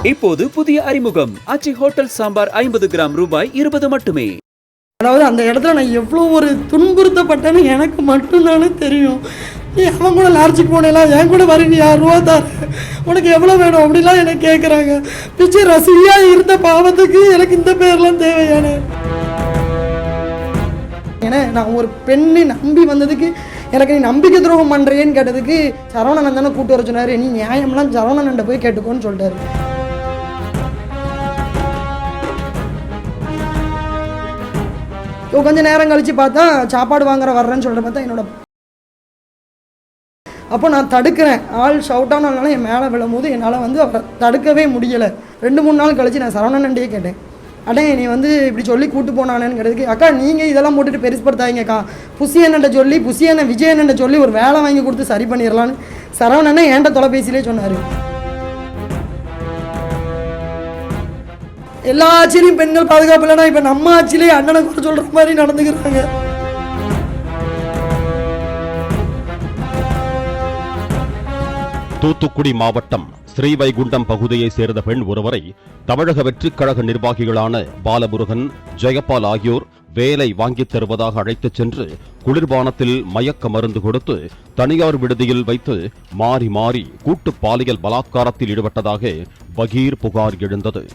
இப்போது புதிய அறிமுகம் ஆச்சி ஹோட்டல் சாம்பார் 50 கிராம் ரூபாய் 20 மட்டுமே. அதாவது அந்த இடத்துல நான் எவ்வளோ ஒரு துன்புறுத்தப்பட்டேன்னு எனக்கு மட்டும்தானே தெரியும். அவன் கூட லார்ஜுக்கு போனேலாம் என் கூட வருவியா, ரூபா தார், உனக்கு எவ்வளோ வேணும் அப்படிலாம் எனக்கு கேட்குறாங்க. பிச்சை ரசியாக இருந்த பாவத்துக்கு எனக்கு இந்த பேர்லாம் தேவையான. ஏன்னா நான் ஒரு பெண்ணை நம்பி வந்ததுக்கு எனக்கு நீ நம்பிக்கை துரோகம் பண்ணுறேன்னு கேட்டதுக்கு சரவணன் தானே கூட்டு வர சொன்னார். நீ நியாயம்லாம் சரவணன்ட்ட போய் கேட்டுக்கோன்னு சொல்லிட்டாரு. கொஞ்சம் நேரம் கழித்து பார்த்தா சாப்பாடு வர்றேன்னு சொல்லிட்டு பார்த்தா என்னோட அப்போ நான் தடுக்கிறேன். ஆள் ஷவுட் ஆனாலும் என் மேலே விழும்போது என்னால் அவரை தடுக்கவே முடியலை. 2-3 நாள் கழித்து நான் சரவணன்டே கேட்டேன், அடே நீ இப்படி சொல்லி கூட்டு போனானேன்னு கேட்டதுக்கு, அக்கா நீங்கள் இதெல்லாம் போட்டுட்டு பெருசுப்படுத்தாதீங்கக்கா, புசியன்ட்ட சொல்லி புசியனை விஜயன்ட்ட சொல்லி ஒரு வேலை வாங்கி கொடுத்து சரி பண்ணிடலான்னு சரவணனை என்கிட்ட தொலைபேசியிலே சொன்னார். எல்லா ஆட்சியிலையும் பெண்கள் பாதுகாப்பு இல்லைனா இப்போ நம்ம ஆட்சியிலேயே அண்ணனை கூட சொல்கிற மாதிரி நடந்துக்கிறாங்க. தூத்துக்குடி மாவட்டம் ஸ்ரீவைகுண்டம் பகுதியை சேர்ந்த பெண் ஒருவரை தமிழக வெற்றிக் கழக நிர்வாகிகளான பாலமுருகன், ஜெயபால் ஆகியோர் வேலை வாங்கித் தருவதாக அழைத்துச் சென்று குளிர்பானத்தில் மயக்க மருந்து கொடுத்து தனியார் விடுதியில் வைத்து மாறி மாறி கூட்டு பாலியல் பலாத்காரத்தில் ஈடுபட்டதாக பகீர் புகார் எழுந்தது.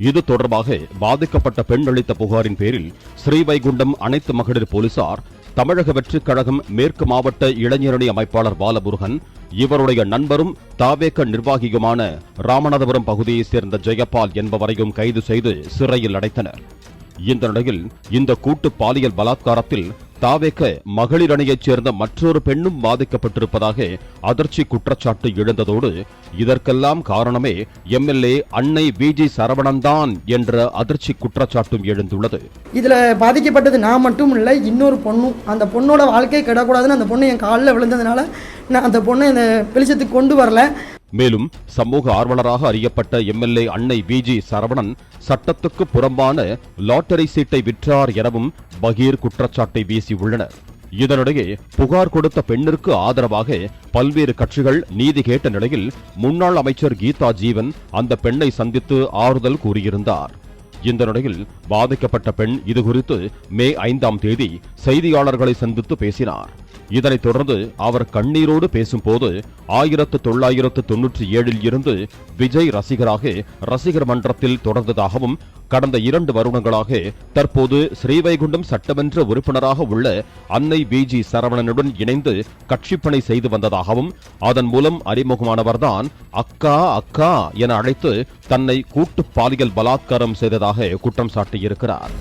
இது தொடர்பாக பாதிக்கப்பட்ட பெண் அளித்த புகாரின் பேரில் ஸ்ரீவைகுண்டம் அனைத்து மகளிர் போலீசார் தமிழக வெற்றிக் கழகம் மேற்கு மாவட்ட இளைஞரணி அமைப்பாளர் பாலமுருகன், இவருடைய நண்பரும் தாவேக நிர்வாகியுமான ராமநாதபுரம் பகுதியைச் சேர்ந்த ஜெயபால் என்பவரையும் கைது செய்து சிறையில் அடைத்தனர். இந்த நிலையில் இந்த கூட்டு பாலியல் பலாத்காரத்தில் தாவேக மகளிர் அணியைச் சேர்ந்த மற்றொரு பெண்ணும் பாதிக்கப்பட்டிருப்பதாக அதிர்ச்சி குற்றச்சாட்டு எழுந்ததோடு இதற்கெல்லாம் காரணமே எம்எல்ஏ அன்னை விஜி சரவணன் தான் என்ற அதிர்ச்சி குற்றச்சாட்டும் எழுந்துள்ளது. இதுல பாதிக்கப்பட்டது நான் மட்டும் இல்லை, இன்னொரு பொண்ணும். அந்த பொண்ணோட வாழ்க்கை கெடக்கூடாதுன்னு அந்த பொண்ணு என் காலில் விழுந்ததுனால நான் அந்த பொண்ணை இந்த வெளிச்சத்துக்கு கொண்டு வரல. மேலும் சமூக ஆர்வலராக அறியப்பட்ட எம்எல்ஏ அன்னை விஜி சரவணன் சட்டத்துக்கு புறம்பான லாட்டரி சீட்டை விற்றார் எனவும் பகீர் குற்றச்சாட்டை வீசியுள்ளனர். இதனிடையே புகார் கொடுத்த பெண்ணிற்கு ஆதரவாக பல்வேறு கட்சிகள் நீதி கேட்ட நிலையில் முன்னாள் அமைச்சர் கீதா ஜீவன் அந்த பெண்ணை சந்தித்து ஆறுதல் கூறியிருந்தார். இந்த நிலையில் பாதிக்கப்பட்ட பெண் இதுகுறித்து மே 5ஆம் தேதி செய்தியாளர்களை சந்தித்து பேசினார். இதனைத் தொடர்ந்து அவர் கண்ணீரோடு பேசும்போது 1997 இருந்து விஜய் ரசிகராக ரசிகர் மன்றத்தில் தொடர்ந்ததாகவும் கடந்த 2 வருடங்களாக தற்போது ஸ்ரீவைகுண்டம் சட்டமன்ற உறுப்பினராக உள்ள அன்னை விஜி சரவணனுடன் இணைந்து கட்சிப்பணி செய்து வந்ததாகவும் அதன் மூலம் அறிமுகமானவர்தான் அக்கா அக்கா என அழைத்து தன்னை கூட்டு பாலியல் பலாத்காரம் செய்ததாக குற்றம் சாட்டியிருக்கிறார்.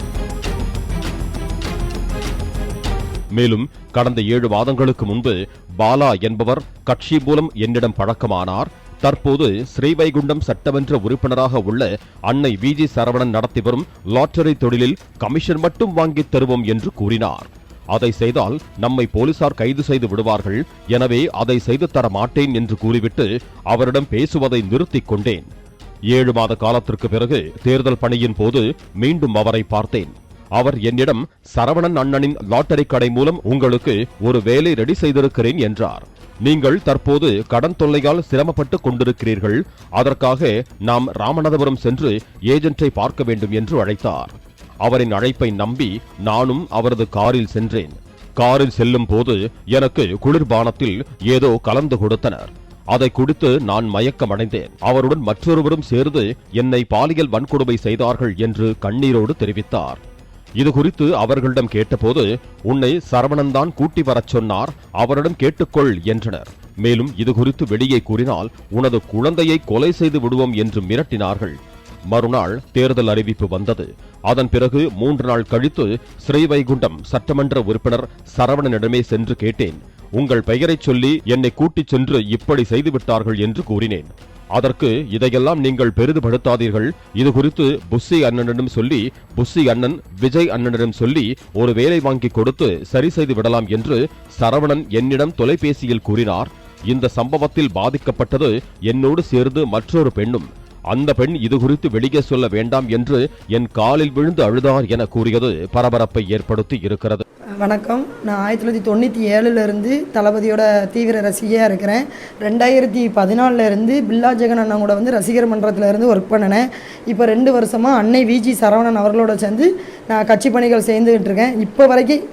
மேலும் கடந்த 7 மாதங்களுக்கு முன்பு பாலா என்பவர் கட்சி மூலம் என்னிடம் பழக்கமானார். தற்போது ஸ்ரீவைகுண்டம் சட்டமன்ற உறுப்பினராக உள்ள அன்னை விஜி சரவணன் நடத்தி வரும் லாட்டரி தொழிலில் கமிஷன் மட்டும் வாங்கித் தருவோம் என்று கூறினார். அதை செய்தால் நம்மை போலீசார் கைது செய்து விடுவார்கள், எனவே அதை செய்து தர மாட்டேன் என்று கூறிவிட்டு அவரிடம் பேசுவதை நிறுத்திக் கொண்டேன். 7 மாத காலத்திற்கு பிறகு தேர்தல் பணியின் போது மீண்டும் அவரை பார்த்தேன். அவர் என்னிடம் சரவணன் அண்ணனின் லாட்டரி கடை மூலம் உங்களுக்கு ஒரு வேலை ரெடி செய்திருக்கிறேன் என்றார். நீங்கள் தற்போது கடன் தொல்லையால் சிரமப்பட்டு கொண்டிருக்கிறீர்கள், அதற்காக நாம் ராமநாதபுரம் சென்று ஏஜென்ட்டை பார்க்க வேண்டும் என்று அழைத்தார். அவரின் அழைப்பை நம்பி நானும் அவரது காரில் சென்றேன். காரில் செல்லும் போது எனக்கு குளிர்பானத்தில் ஏதோ கலந்து கொடுத்தனர். அதை குடித்து நான் மயக்கமடைந்தேன். அவருடன் மற்றொருவரும் சேர்ந்து என்னை பாலியல் வன்கொடுமை செய்தார்கள் என்று கண்ணீரோடு தெரிவித்தார். இதுகுறித்து அவர்களிடம் கேட்டபோது உன்னை சரவணன்தான் கூட்டி வரச் சொன்னார், அவரிடம் கேட்டுக்கொள் என்றனர். மேலும் இதுகுறித்து வெளியே கூறினால் உனது குழந்தையை கொலை செய்து விடுவோம் என்று மிரட்டினார்கள். மறுநாள் தேர்தல் அறிவிப்பு வந்தது. அதன் பிறகு 3 நாள் கழித்து ஸ்ரீவைகுண்டம் சட்டமன்ற உறுப்பினர் சரவணனிடமே சென்று கேட்டேன். உங்கள் பெயரை சொல்லி என்னை கூட்டிச் சென்று இப்படி செய்துவிட்டார்கள் என்று கூறினேன். அதற்கு இதையெல்லாம் நீங்கள் பெரிதுபடுத்தாதீர்கள், இது குறித்து புஸ்ஸி அண்ணனிடம் சொல்லி புஸ்ஸி அண்ணன் விஜய் அண்ணனிடம் சொல்லி ஒரு வேலை வாங்கி கொடுத்து சரி செய்து விடலாம் என்று சரவணன் என்னிடம் தொலைபேசியில் கூறினார். இந்த சம்பவத்தில் பாதிக்கப்பட்டது என்னோடு சேர்ந்து மற்றொரு பெண்ணும். அந்த பெண் இதுகுறித்து வெளியே சொல்ல வேண்டாம் என்று என் காலில் விழுந்து அழுதார் என கூறியது பரபரப்பை ஏற்படுத்தி இருக்கிறது. வணக்கம். நான் 1997 தளபதியோட தீவிர ரசிகையாக இருக்கிறேன். 2014 பில்லா ஜெகன் அண்ணன் கூட ரசிகர் மன்றத்தில் ஒர்க் பண்ணினேன். இப்போ 2 வருஷமாக அன்னை விஜி சரவணன் அவர்களோட சேர்ந்து நான் கட்சி பணிகள் செய்துக்கிட்டு இருக்கேன். இப்போ வரைக்கும்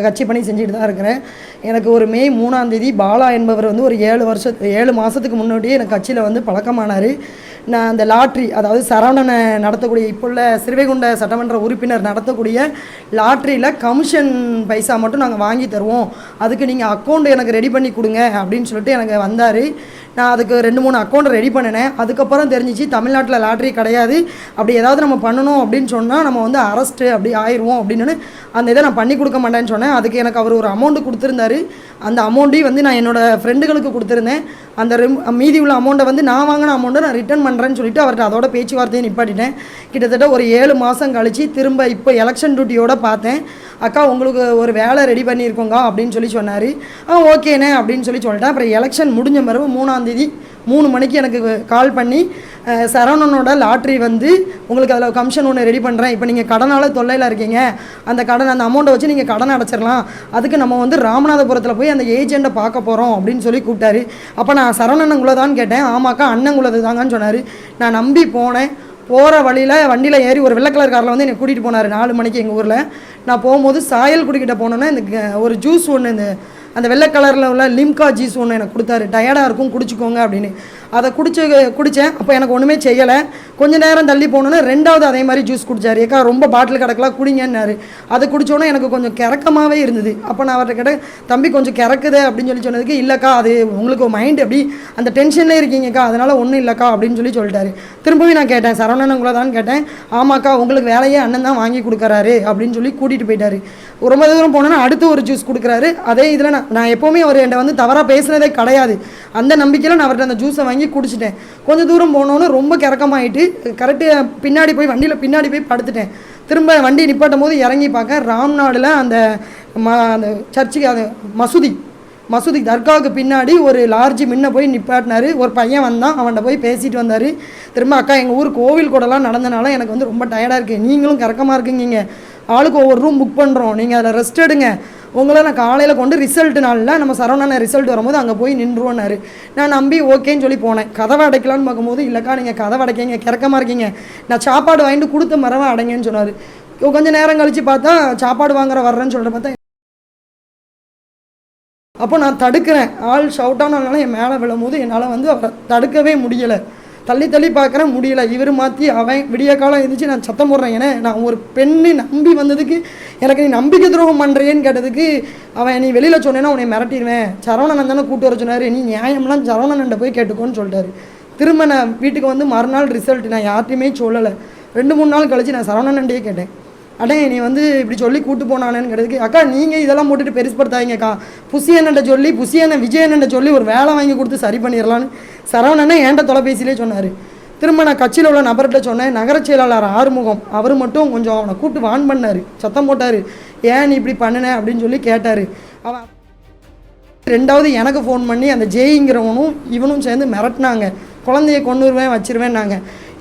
கட்சி பணி செஞ்சுட்டு தான் இருக்கிறேன். எனக்கு ஒரு மே 3 பாலா என்பவர் ஒரு 7 மாதத்துக்கு முன்னாடியே எனக்கு கட்சியில் பழக்கமானார். நான் அந்த லாட்ரி, அதாவது சரவணனை நடத்தக்கூடிய இப்போ உள்ள ஸ்ரீவைகுண்ட சட்டமன்ற உறுப்பினர் நடத்தக்கூடிய லாட்ரியில் கமிஷன் பைசா மட்டும் நாங்கள் வாங்கி தருவோம், அதுக்கு நீங்கள் அக்கௌண்ட் எனக்கு ரெடி பண்ணி கொடுங்க அப்படின்னு சொல்லிட்டு எனக்கு வந்தார். நான் அதுக்கு 2-3 அக்கௌண்ட் ரெடி பண்ணினேன். அதுக்கப்புறம் தெரிஞ்சிச்சு தமிழ்நாட்டில் லாட்ரி கிடையாது, அப்படி ஏதாவது நம்ம பண்ணணும் அப்படின்னு சொன்னால் நம்ம அரெஸ்ட்டு அப்படி ஆயிடுவோம் அப்படின்னு அந்த இதை நான் பண்ணி கொடுக்க மாட்டேன்னு சொன்னேன். அதுக்கு எனக்கு அவர் ஒரு அமௌண்ட்டு கொடுத்துருந்தாரு. அந்த அமௌண்ட்டையும் நான் என்னோடய ஃப்ரெண்டுகளுக்கு கொடுத்துருந்தேன். அந்த மீதி உள்ள அமௌண்ட்டை நான் வாங்கின அமௌண்ட்டை நான் ரிட்டர்ன் பண்ணுறேன்னு சொல்லிட்டு அவர்கிட்ட அதோட பேச்சுவார்த்தையை நிப்பாட்டிட்டேன். கிட்டத்தட்ட ஒரு 7 மாதம் கழித்து திரும்ப இப்போ எலெக்ஷன் டியூட்டியோடு பார்த்தேன். அக்கா உங்களுக்கு ஒரு வேலை ரெடி பண்ணியிருக்கோங்க அப்படின்னு சொன்னார். ஓகேண்ணே அப்படின்னு சொல்லிட்டேன். அப்புறம் எலெக்ஷன் முடிஞ்ச பிறகு 3ஆம் தேதி 3 மணிக்கு எனக்கு கால் பண்ணி சரவணனோட லாட்ரி உங்களுக்கு அதில் கமிஷன் ஒன்று ரெடி பண்ணுறேன், இப்போ நீங்கள் கடனால் தொல்லையில் இருக்கீங்க, அந்த அமௌண்ட்டை வச்சு நீங்கள் கடன் அடைச்சிடலாம், அதுக்கு நம்ம ராமநாதபுரத்தில் போய் அந்த ஏஜெண்ட்டை பார்க்க போகிறோம் அப்படின்னு சொல்லி கூப்பிட்டாரு. அப்போ நான் சரவணனுங்குள்ளதான்னு கேட்டேன். ஆமாக்கா அண்ணங்குள்ளது தாங்கன்னு சொன்னார். நான் நம்பி போனேன். போகிற வழியில் வண்டியில் ஏறி ஒரு வெள்ளை கலர் காரில் என்னை கூட்டிகிட்டு போனார் 4 மணிக்கு எங்கள் ஊரில். நான் போகும்போது சாயல் குடிக்கிட்ட போனோன்னா இந்த ஒரு ஜூஸ் ஒன்று, அந்த வெள்ளை கலரில் உள்ள லிம்கா ஜூஸ் ஒன்று எனக்கு கொடுத்தாரு. டயர்டாக இருக்கும் குடிச்சிக்கோங்க அப்படின்னு. அதை குடித்தேன். அப்போ எனக்கு ஒன்றுமே செய்யலை. கொஞ்சம் நேரம் தள்ளி போனோன்னே 2வது அதே மாதிரி ஜூஸ் குடித்தார். ஏக்கா ரொம்ப பாட்டில் கிடக்கலாம் குடிங்கன்னாரு. அதை குடித்தோன்னே எனக்கு கொஞ்சம் கிறக்கமாகவே இருந்தது. அப்போ நான் அவர்கிட்ட கேட்டேன், தம்பி கொஞ்சம் கிறக்குது அப்படின்னு சொன்னதுக்கு, இல்லைக்கா அது உங்களுக்கு மைண்ட் அப்படி அந்த டென்ஷன்லேயே இருக்கீங்கக்கா, அதனால் ஒன்றும் இல்லைக்கா அப்படின்னு சொல்லிட்டாரு. திரும்பவும் நான் கேட்டேன், சரவணனுங்கள தான் கேட்டேன். ஆமாக்கா உங்களுக்கு வேலையே அண்ணன் தான் வாங்கி கொடுக்குறாரு அப்படின்னு சொல்லி கூட்டிகிட்டு போயிட்டாரு. ரொம்ப தூரம் போனோன்னா அடுத்து ஒரு ஜூஸ் கொடுக்குறாரு. அதே இதில் நான் எப்போவுமே அவர் என்கிட்ட தவறாக பேசுனதே கிடையாது. அந்த நம்பிக்கையில் நான் அவர்கிட்ட அந்த ஜூஸை வாங்கி குடிச்சிட்டேன். கொஞ்சம் தூரம் போனோன்னு ரொம்ப கிறக்கமாயிட்டு கரெக்டு பின்னாடி போய் வண்டியில் பின்னாடி போய் படுத்துட்டேன். திரும்ப வண்டி நிப்பாட்டும் போது இறங்கி பார்க்க ராம்நாடில் அந்த சர்ச்சுக்கு அது மசூதி தர்காவுக்கு பின்னாடி ஒரு லார்ஜ் முன்ன போய் நிப்பாட்டினார். ஒரு பையன் வந்தான், அவன்கிட்ட போய் பேசிட்டு வந்தார். திரும்ப அக்கா எங்கள் ஊர் கோவில் கூடலாம் நடந்தனால எனக்கு ரொம்ப டயர்டாக இருக்குது, நீங்களும் கிறக்கமாக இருக்குங்க, ஆளுக்கு ஒவ்வொரு ரூம் புக் பண்ணுறோம், நீங்கள் அதில் ரெஸ்ட் எடுங்க, உங்களை நான் காலையில் கொண்டு ரிசல்ட் நாளில் நம்ம சரவணன ரிசல்ட் வரும்போது அங்கே போய் நின்றுவோன்னாரு. நான் நம்பி ஓகேன்னு சொல்லி போனேன். கதவை அடைக்கலான்னு பார்க்கும்போது, இல்லைக்கா நீங்கள் கதவை அடைக்கிங்க, கிறக்கமாக இருக்கீங்க, நான் சாப்பாடு வாங்கிட்டு கொடுத்த மரவை அடைங்கன்னு சொன்னார். கொஞ்சம் நேரம் கழித்து பார்த்தா சாப்பாடு வர்றேன்னு சொல்கிற பார்த்தா அப்போ நான் தடுக்கிறேன். ஆள் ஷவுட் ஆனால என் மேலே விழும்போது என்னால் அவரை தடுக்கவே முடியலை. தள்ளி பார்க்குறேன், முடியலை. இவர் மாற்றி அவன் விடிய காலம் இருந்துச்சு நான் சத்தம் போடுறேன். ஏன்னா நான் ஒரு பெண்ணை நம்பி வந்ததுக்கு எனக்கு நீ நம்பிக்கை துரோகம் பண்ணுறேன்னு கேட்டதுக்கு அவன் நீ வெளியில் சொன்னேன்னா உன்னை மிரட்டிடுவேன், சரவணன் தானே கூப்பிட்டு வர சொன்னார், நீ நியாயம்லாம் சரவணன்ட்ட போய் கேட்டுக்கோன்னு சொல்லிட்டாரு. திரும்ப நான் வீட்டுக்கு மறுநாள் ரிசல்ட் நான் யார்ட்டையுமே சொல்லலை. 2-3 நாள் கழிச்சு நான் சரவணன்டையே கேட்டேன், அடே நீ இப்படி சொல்லி கூட்டு போனானேன்னு கேட்டதுக்கு, அக்கா நீங்கள் இதெல்லாம் போட்டுட்டு பெருசுப்படுத்தாதீங்கக்கா, புசியண்ணன்ட்ட சொல்லி விஜயண்ணன்ட்ட சொல்லி ஒரு வேலை வாங்கி கொடுத்து சரி பண்ணிடலான்னு சரவணனே என்கிட்ட தொலைபேசியிலே சொன்னார். திரும்ப நான் கட்சியில் உள்ள நபர்கிட்ட சொன்னேன். நகரச் செயலாளர் ஆறுமுகம் அவர் மட்டும் கொஞ்சம் அவனை கூப்பிட்டு வான் பண்ணார், சத்தம் போட்டார், ஏன் நீ இப்படி பண்ணின அப்படின்னு சொல்லி கேட்டார். அவன் 2வது எனக்கு ஃபோன் பண்ணி அந்த ஜெயிங்கிறவனும் இவனும் சேர்ந்து மிரட்டினாங்க, குழந்தைய கொண்டுருவேன் வச்சிருவேன்னாங்க.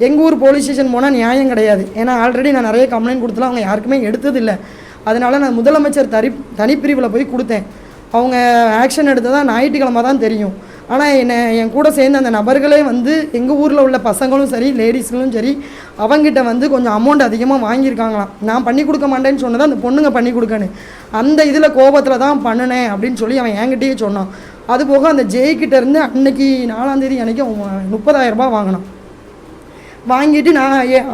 எங்கள் ஊர் போலீஸ் ஸ்டேஷன் போனால் நியாயம் கிடையாது, ஏன்னா ஆல்ரெடி நான் நிறைய கம்ப்ளைண்ட் கொடுத்தலாம், அவங்க யாருக்குமே எடுத்ததில்லை. அதனால் நான் முதலமைச்சர் தனிப்பிரிவில் போய் கொடுத்தேன். அவங்க ஆக்ஷன் எடுத்ததாக ஞாயிற்றுக்கிழமை தான் தெரியும். ஆனால் என் கூட சேர்ந்து அந்த நபர்களே எங்கள் ஊரில் உள்ள பசங்களும் சரி லேடிஸ்களும் சரி அவங்ககிட்ட கொஞ்சம் அமௌண்ட் அதிகமாக வாங்கியிருக்காங்களாம். நான் பண்ணி கொடுக்க மாட்டேன்னு சொன்னதை அந்த பொண்ணுங்க பண்ணி கொடுக்கணும், அந்த இதில் கோபத்தில் தான் பண்ணினேன் அப்படின்னு சொல்லி அவன் என்கிட்டயே சொன்னான். அதுபோக அந்த ஜெய்கிட்டேருந்து அன்னைக்கு 4ஆம் தேதி அன்றைக்கி அவன் 30,000 ரூபாய் வாங்கினான். வாங்கிட்டு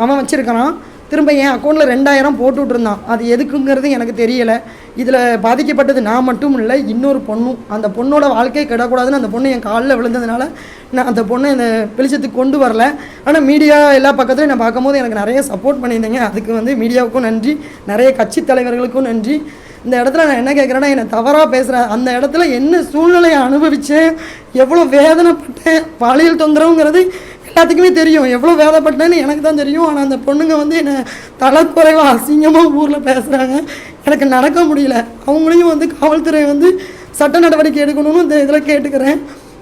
அவன் வச்சுருக்கிறான். திரும்ப என் அக்கௌண்ட்டில் 2,000 போட்டு விட்ருந்தான். அது எதுக்குங்கிறது எனக்கு தெரியலை. இதில் பாதிக்கப்பட்டது நான் மட்டும் இல்லை, இன்னொரு பொண்ணும். அந்த பொண்ணோட வாழ்க்கை கிடக்கூடாதுன்னு அந்த பொண்ணு என் காலில் விழுந்ததுனால நான் அந்த பொண்ணை இந்த வெளிச்சத்துக்கு கொண்டு வரல. ஆனால் மீடியா எல்லா பக்கத்துலையும் நான் பார்க்கும்போது எனக்கு நிறைய சப்போர்ட் பண்ணியிருந்தேங்க. அதுக்கு மீடியாவுக்கும் நன்றி, நிறைய கட்சி தலைவர்களுக்கும் நன்றி. இந்த இடத்துல நான் என்ன கேட்குறேன்னா, என்னை தவறாக பேசுகிறேன், அந்த இடத்துல என்ன சூழ்நிலையை அனுபவித்தேன், எவ்வளோ வேதனைப்பட்டேன், பாலியல் தொந்தரவுங்கிறது எல்லாத்துக்குமே தெரியும், எவ்வளோ வேலைப்பட்டேன்னு எனக்கு தான் தெரியும். ஆனால் அந்த பொண்ணுங்க என்னை தளக்குறைவாக அசிங்கமாக ஊரில் பேசுகிறாங்க, எனக்கு நடக்க முடியல. அவங்களையும் காவல்துறை சட்ட நடவடிக்கை எடுக்கணும்னு இந்த இதில் கேட்டுக்கிறேன்.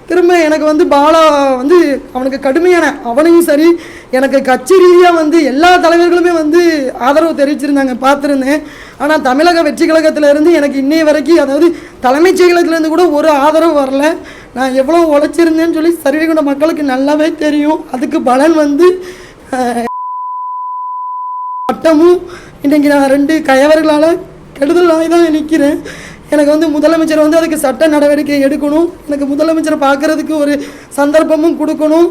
திரும்ப எனக்கு வந்து பாலா வந்து அவனுக்கு கடுமையான அவனையும் சரி எனக்கு கட்சி ரீதியாக வந்து எல்லா தலைவர்களுமே வந்து ஆதரவு தெரிவிச்சிருந்தாங்க, பார்த்துருந்தேன். ஆனால் தமிழக வெற்றி கழகத்திலேருந்து எனக்கு இன்னைய வரைக்கும், அதாவது தலைமைச் செயலகத்திலேருந்து கூட ஒரு ஆதரவு வரல. நான் எவ்வளோ உழைச்சிருந்தேன்னு சொல்லி ஸ்ரீவைகுண்ட மக்களுக்கு நல்லாவே தெரியும். அதுக்கு பலன் வந்து சட்டமும் இன்றைக்கி நான் 2 கயவர்களால் கெடுதலாகி தான் நிற்கிறேன். எனக்கு வந்து முதலமைச்சர் வந்து அதுக்கு சட்ட நடவடிக்கை எடுக்கணும், எனக்கு முதலமைச்சரை பார்க்குறதுக்கு ஒரு சந்தர்ப்பமும் கொடுக்கணும்.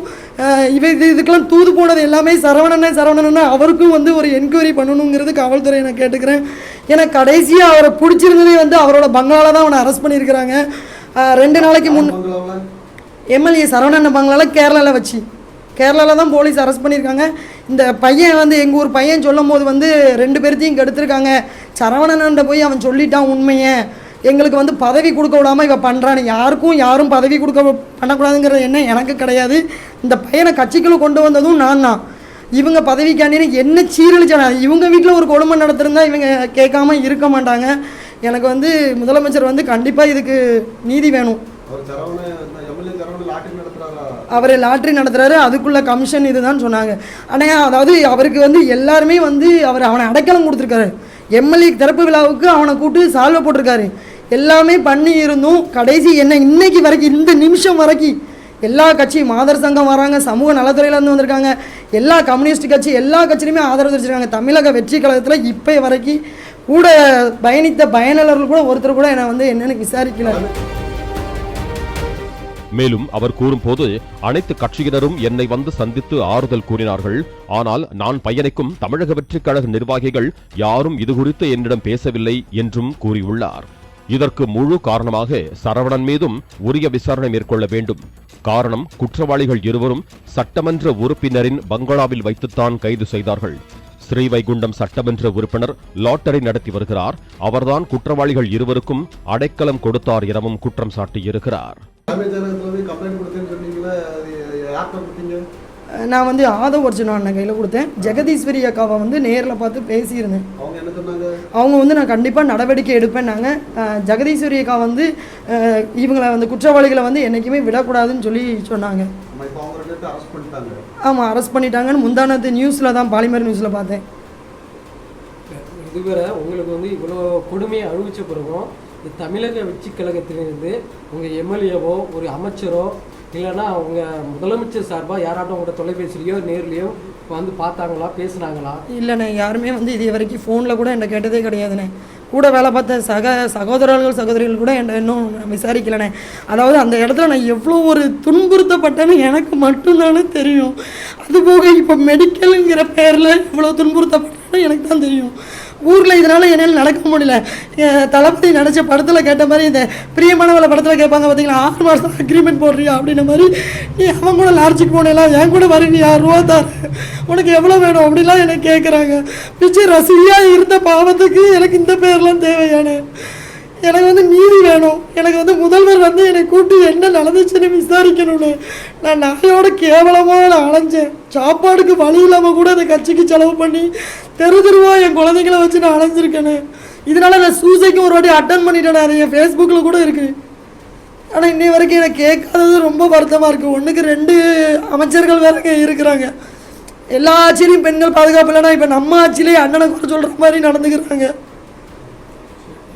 இதுக்கெல்லாம் தூது போனது எல்லாமே சரவணன்னா அவருக்கும் வந்து ஒரு என்கொயரி பண்ணணுங்கிறது காவல்துறையை நான் கேட்டுக்கிறேன். ஏன்னா கடைசியாக அவரை பிடிச்சிருந்ததே வந்து அவரோட பங்களாவில் தான் அவனை அரெஸ்ட் பண்ணியிருக்கிறாங்க. 2 நாளைக்கு முன் எம்எல்ஏ சரவணன் பங்களாவில் கேரளாவில் தான் போலீஸ் அரெஸ்ட் பண்ணியிருக்காங்க. இந்த பையன் வந்து எங்கள் ஊர் பையன் சொல்லும் போது வந்து 2 பேர்த்தையும் கெடுத்துருக்காங்க. சரவணன்கிட்ட போய் அவன் சொல்லிட்டான் உண்மையை, எங்களுக்கு வந்து பதவி கொடுக்க விடாமல் இவன் பண்ணுறான்னு. யாரும் பதவி பண்ணக்கூடாதுங்கிற எண்ணம் எனக்கு கிடையாது. இந்த பையனை கட்சிக்குள்ளே கொண்டு வந்ததும் நான் தான். இவங்க பதவிக்காண்டின்னு என்ன சீரழிச்சாங்க. இவங்க வீட்டில் ஒரு கொடுமை நடத்திருந்தா இவங்க கேட்காம இருக்க மாட்டாங்க. எனக்கு வந்து முதலமைச்சர் வந்து கண்டிப்பாக இதுக்கு நீதி வேணும். அவர் லாட்ரி நடத்துகிறாரு, அதுக்குள்ள கமிஷன் இதுதான் சொன்னாங்க. ஆனால் அதாவது அவருக்கு வந்து எல்லாருமே வந்து அவனை அடைக்கலம் கொடுத்துருக்காரு. எம்எல்ஏ திறப்பு விழாவுக்கு அவனை கூப்பிட்டு சால்வை போட்டிருக்காரு. எல்லாமே பண்ணி இருந்தும் கடைசி என்ன இன்னைக்கு வரைக்கும் இந்த நிமிஷம் வரைக்கும் எல்லா கட்சியும் மாதர் சங்கம் வராங்க, சமூக நலத்துறையிலேருந்து வந்திருக்காங்க, எல்லா கம்யூனிஸ்ட் கட்சி எல்லா கட்சியிலுமே ஆதரவு தெரிவிச்சிருக்காங்க. தமிழக வெற்றி கழகத்தில் இப்போ வரைக்கும் கூட பயணித்த பயனாளர்கள் கூட ஒருத்தர் கூட என்னை வந்து என்னென்னு விசாரிக்கல. மேலும் அவர் கூறும்போது அனைத்து கட்சியினரும் என்னை வந்து சந்தித்து ஆறுதல் கூறினார்கள். ஆனால் நான் பயணிக்கும் தமிழக வெற்றிக் கழக நிர்வாகிகள் யாரும் இதுகுறித்து என்னிடம் பேசவில்லை என்றும் கூறியுள்ளார். இதற்கு முழு காரணமாக சரவணன் மீதும் உரிய விசாரணை மேற்கொள்ள வேண்டும். காரணம், குற்றவாளிகள் இருவரும் சட்டமன்ற உறுப்பினரின் பங்களாவில் வைத்துத்தான் கைது செய்தார்கள். ஸ்ரீவைகுண்டம் சட்டமன்ற உறுப்பினர் லாட்டரி நடத்தி வருகிறார். அவர்தான் குற்றவாளிகள் இருவருக்கும் அடைக்கலம் கொடுத்தார் எனவும் குற்றம் சாட்டியிருக்கிறார். நான் வந்து ஆதவ் அர்ஜுனா அண்ணன் கையில் கொடுத்தேன். ஜெகதீஸ்வரி அக்காவை வந்து நேரில் பார்த்து பேசியிருந்தேன். அவங்க வந்து நான் கண்டிப்பாக நடவடிக்கை எடுப்பேன்னாங்க. ஜெகதீஸ்வரி அக்கா வந்து இவங்களை வந்து குற்றவாளிகளை வந்து என்றைக்குமே விடக்கூடாதுன்னு சொல்லி சொன்னாங்க. ஆமாம், அரெஸ்ட் பண்ணிட்டாங்கன்னு முந்தானத்து நியூஸில் தான், பாலிமர் நியூஸில் பார்த்தேன். இதுவரை உங்களுக்கு வந்து இவ்வளோ கொடுமையை அனுபவிச்ச பிறகும் தமிழக வெற்றி கழகத்திலிருந்து உங்கள் எம்எல்ஏவோ ஒரு அமைச்சரோ இல்லைன்னா அவங்க முதலமைச்சர் சார்பாக யாராட்டும் உங்களோட தொலைபேசிலையோ நேர்லையோ வந்து பார்த்தாங்களா, பேசுனாங்களா? இல்லைண்ணே, யாருமே வந்து இது வரைக்கும் ஃபோனில் கூட என்னை கேட்டதே கிடையாதுண்ணே. கூட வேலை பார்த்த சகோதரிகள் கூட என்னை இன்னும் விசாரிக்கலண்ணே. அதாவது அந்த இடத்துல நான் எவ்வளோ ஒரு துன்புறுத்தப்பட்டேன்னு எனக்கு மட்டும்தானே தெரியும். அதுபோக இப்போ மெடிக்கலுங்கிற பேரில் இவ்வளோ துன்புறுத்தப்பட்டேன்னு எனக்கு தான் தெரியும். ஊரில் இதனால் என்னால் நடக்க முடியல. தளபதி நினச்ச படத்தில் கேட்ட மாதிரி இந்த பிரியமானவளை படத்தில் கேட்பாங்க பார்த்தீங்களா, 6 மாதம் அக்ரிமெண்ட் போடுறியா அப்படின்ற மாதிரி, நீ அவன் கூட லார்ஜுக்கு போனேலாம் என் கூட வருவியா, ரூபா தார், உனக்கு எவ்வளோ வேணும் அப்படிலாம் எனக்கு கேட்குறாங்க. பிச்சை ரசியாக இருந்த பாவத்துக்கு எனக்கு இந்த பேர்லாம் தேவையான. எனக்கு வந்து நீதி வேணும். எனக்கு வந்து முதல்வர் வந்து என்னை கூட்டி என்ன நடந்துச்சுன்னு விசாரிக்கணும்னு. நான் நாயோட கேவலமாக நான் அலைஞ்சேன். சாப்பாடுக்கு வழி இல்லாமல் கூட அந்த கட்சிக்கு செலவு பண்ணி தெருவா என் குழந்தைங்களை வச்சு நான் அலைஞ்சிருக்கேனே. இதனால் நான் சூசைக்கு ஒரு வாட்டி அட்டன் பண்ணிட்டேன். அது என் ஃபேஸ்புக்கில் கூட இருக்குது. ஆனால் இன்னை வரைக்கும் எனக்கு கேட்காதது ரொம்ப வருத்தமாக இருக்குது. 1க்கு 2 அமைச்சர்கள் வேற இருக்கிறாங்க. எல்லா ஆட்சியிலையும் பெண்கள் பாதுகாப்பு இல்லைன்னா இப்போ நம்ம ஆட்சியிலேயே அண்ணனை கூட சொல்கிற மாதிரி நடந்துக்கிறாங்க.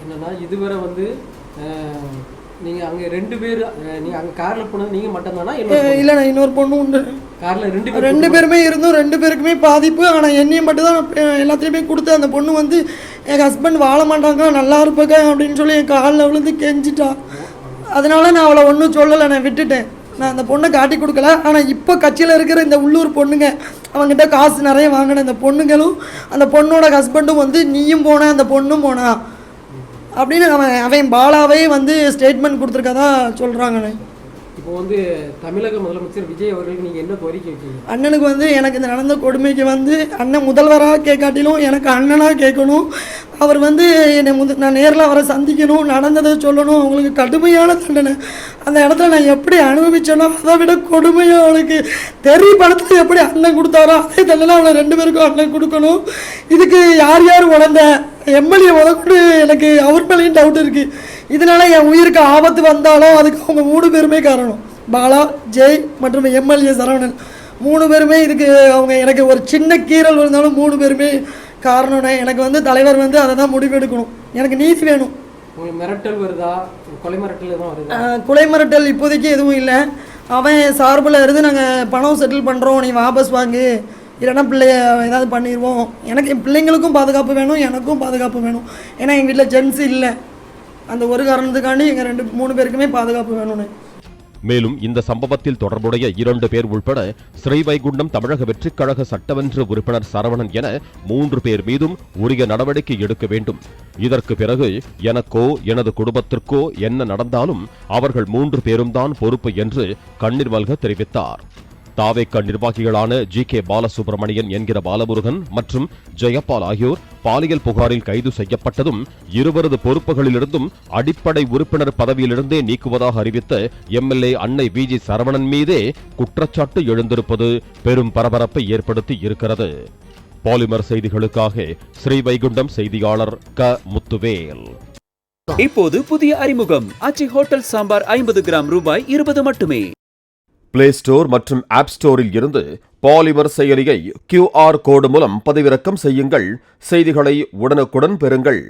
என்னன்னா இதுவரை வந்து நீங்கள் அங்கே 2 பேர் நீங்கள் அங்கே காரில் போனது நீங்கள் மட்டும்தானா? இல்லைண்ணா, இன்னொரு பொண்ணு உண்டு. காரில் 2 பேருமே இருந்தும் 2 பேருக்குமே பாதிப்பு. ஆனால் என்னையும் மட்டும் தான் எல்லாத்தையுமே கொடுத்து அந்த பொண்ணு வந்து எங்கள் ஹஸ்பண்ட் வாழ மாட்டாங்க, நல்லா இருப்பாங்க அப்படின்னு சொல்லி என் காலில் விழுந்து கெஞ்சிட்டா. அதனால நான் அவளை ஒன்றும் சொல்லலை, நான் விட்டுட்டேன். நான் அந்த பொண்ணை காட்டி கொடுக்கல. ஆனால் இப்போ கட்சியில் இருக்கிற இந்த உள்ளூர் பொண்ணுங்க, அவங்ககிட்ட காசு நிறைய வாங்கின இந்த பொண்ணுங்களும் அந்த பொண்ணோட ஹஸ்பண்டும் வந்து நீயும் போன அந்த பொண்ணும் போனா அப்படின்னு அவன் பாலாவே வந்து ஸ்டேட்மெண்ட் கொடுத்துருக்கதா சொல்கிறாங்கண்ணே. இப்போ வந்து தமிழக முதலமைச்சர் விஜய் அவர்களுக்கு நீங்கள் என்ன கோரிக்கை வைக்கீங்க? அண்ணனுக்கு வந்து எனக்கு இந்த நடந்த கொடுமைக்கு வந்து அண்ணன் முதல்வராக கேட்காட்டிலும் எனக்கு அண்ணனாக கேட்கணும். அவர் வந்து என்னை நான் நேரில் அவரை சந்திக்கணும், நடந்ததை சொல்லணும். அவங்களுக்கு கடுமையான தண்டனை அந்த இடத்துல நான் எப்படி அனுபவிச்சேனோ அதை விட கொடுமையாக அவனுக்கு தெரிய படத்தில் எப்படி அண்ணன் கொடுத்தாரோ அதே தண்டனை அவனை 2 பேருக்கும் அண்ணன் கொடுக்கணும். இதுக்கு யார் யார் உடந்த எம்எல்ஏ முதற்கொண்டு எனக்கு அவர் மேலேயும் டவுட் இருக்குது. இதனால் என் உயிருக்கு ஆபத்து வந்தாலும் அதுக்கு அவங்க 3 பேருமே காரணம். பாலா, ஜெய் மற்றும் எம்எல்ஏ சரவணன் 3 பேருமே இதுக்கு அவங்க எனக்கு ஒரு சின்ன கீறல் இருந்தாலும் 3 பேருமே காரணம்னே. எனக்கு வந்து தலைவர் வந்து அதை தான் முடிவெடுக்கணும். எனக்கு நீதி வேணும். உங்களுக்கு மிரட்டல் வருதா? கொலை மிரட்டல் எதுவும் வருதா? கொலை மிரட்டல் இப்போதைக்கு எதுவும் இல்லை. அவன் சார்பில் இருந்து நாங்கள் பணம் செட்டில் பண்ணுறோம், நீ வாபஸ் வாங்கு, இல்லைன்னா பிள்ளைய ஏதாவது பண்ணிடுவோம். எனக்கு என் பிள்ளைங்களுக்கும் பாதுகாப்பு வேணும், எனக்கும் பாதுகாப்பு வேணும். ஏன்னா எங்கள் வீட்டில் ஜென்ஸ் இல்லை. அந்த ஒரு காரணத்துக்காண்டி எங்கள் 3 பேருக்குமே பாதுகாப்பு வேணும்னு. மேலும் இந்த சம்பவத்தில் தொடர்புடைய 2 பேர் உள்பட ஸ்ரீவைகுண்டம் தமிழக வெற்றிக் கழக சட்டமன்ற உறுப்பினர் சரவணன் என 3 பேர் மீதும் உரிய நடவடிக்கை எடுக்க வேண்டும். இதற்கு பிறகு எனக்கோ எனது குடும்பத்திற்கோ என்ன நடந்தாலும் அவர்கள் 3 பேரும் தான் பொறுப்பு என்று கண்ணீர் மல்க தெரிவித்தார். தாவேக நிர்வாகிகளான ஜி.கே. பாலசுப்ரமணியன் என்கிற பாலமுருகன் மற்றும் ஜெயபால் ஆகியோர் பாலியல் புகாரில் கைது செய்யப்பட்டதும் இருவரது பொறுப்புகளிலிருந்தும் அடிப்படை உறுப்பினர் பதவியிலிருந்தே நீக்குவதாக அறிவித்த எம்எல்ஏ அன்னை வி.ஜி. சரவணன் மீதே குற்றச்சாட்டு எழுந்திருப்பது பெரும் பரபரப்பை ஏற்படுத்தி இருக்கிறது. பாலிமர் செய்திகளுக்காக ஸ்ரீவைகுண்டம் செய்தியாளர் க. முத்துவேல். இப்போது புதிய அறிமுகம் ஆச்சி ஹோட்டல் சாம்பார் 50 கிராம் ரூபாய் 20 மட்டுமே. பிளே ஸ்டோர் மற்றும் ஆப் ஸ்டோரில் இருந்து பாலிமர் செயலியை QR கோடு மூலம் பதிவிறக்கம் செய்யுங்கள். செய்திகளை உடனுக்குடன் பெறுங்கள்.